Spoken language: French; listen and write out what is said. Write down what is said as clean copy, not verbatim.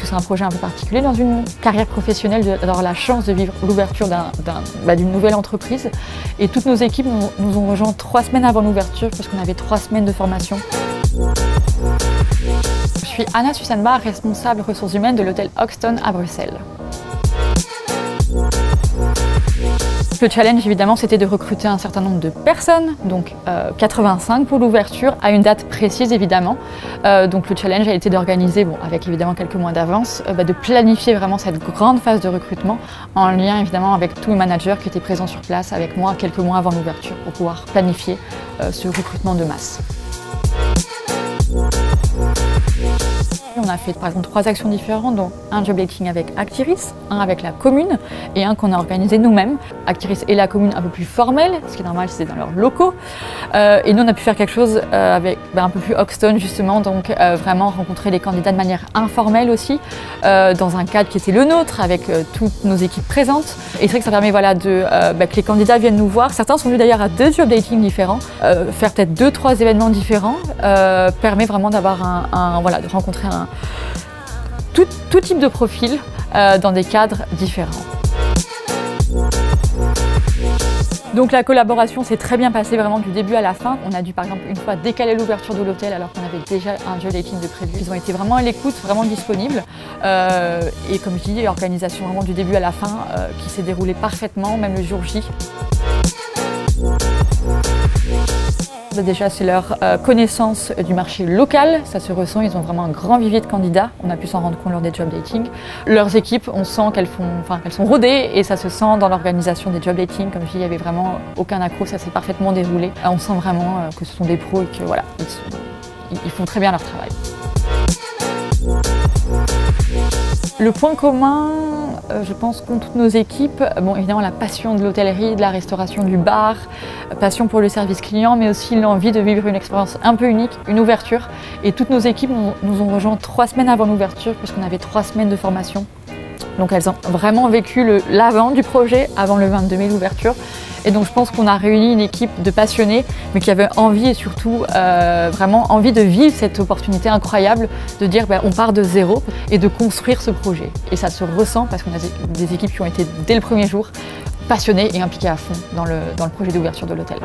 puisque c'est un projet un peu particulier dans une carrière professionnelle, d'avoir la chance de vivre l'ouverture d'une nouvelle entreprise. Et toutes nos équipes nous ont rejoints 3 semaines avant l'ouverture, parce qu'on avait 3 semaines de formation. Je suis Anna Susanba, responsable ressources humaines de l'hôtel Hoxton à Bruxelles. Le challenge, évidemment, c'était de recruter un certain nombre de personnes, donc 85 pour l'ouverture, à une date précise, évidemment. Donc le challenge a été d'organiser, avec évidemment quelques mois d'avance, de planifier vraiment cette grande phase de recrutement, en lien évidemment avec tous les managers qui étaient présents sur place avec moi quelques mois avant l'ouverture, pour pouvoir planifier ce recrutement de masse. On a fait par exemple 3 actions différentes, dont un job dating avec Actiris, un avec la commune et un qu'on a organisé nous-mêmes. Actiris et la commune un peu plus formel, ce qui est normal, c'est dans leurs locaux. Et nous on a pu faire quelque chose avec un peu plus Hoxton justement, donc vraiment rencontrer les candidats de manière informelle aussi, dans un cadre qui était le nôtre, avec toutes nos équipes présentes. Et c'est vrai que ça permet que les candidats viennent nous voir. Certains sont venus d'ailleurs à 2 job dating différents, faire peut-être 2-3 événements différents, permet vraiment d'avoir de rencontrer tout type de profil dans des cadres différents. Donc la collaboration s'est très bien passée vraiment du début à la fin. On a dû par exemple une fois décaler l'ouverture de l'hôtel alors qu'on avait déjà un job dating de prévu. Ils ont été vraiment à l'écoute, vraiment disponibles. Et comme je dis, organisation vraiment du début à la fin qui s'est déroulée parfaitement, même le jour J. Déjà, c'est leur connaissance du marché local, ça se ressent, ils ont vraiment un grand vivier de candidats, on a pu s'en rendre compte lors des job dating. Leurs équipes, on sent qu'elles sont rodées et ça se sent dans l'organisation des job dating, comme je dis, il n'y avait vraiment aucun accroc, ça s'est parfaitement déroulé. On sent vraiment que ce sont des pros et que voilà, ils font très bien leur travail. Le point commun, je pense qu'ont toutes nos équipes, évidemment la passion de l'hôtellerie, de la restauration, du bar, passion pour le service client, mais aussi l'envie de vivre une expérience un peu unique, une ouverture. Et toutes nos équipes nous ont rejoints 3 semaines avant l'ouverture, parce qu'on avait 3 semaines de formation. Donc elles ont vraiment vécu l'avant du projet, avant le 22 mai l'ouverture. Et donc je pense qu'on a réuni une équipe de passionnés, mais qui avaient envie et surtout vraiment envie de vivre cette opportunité incroyable, de dire on part de zéro et de construire ce projet. Et ça se ressent parce qu'on a des équipes qui ont été dès le premier jour passionnées et impliquées à fond dans le projet d'ouverture de l'hôtel.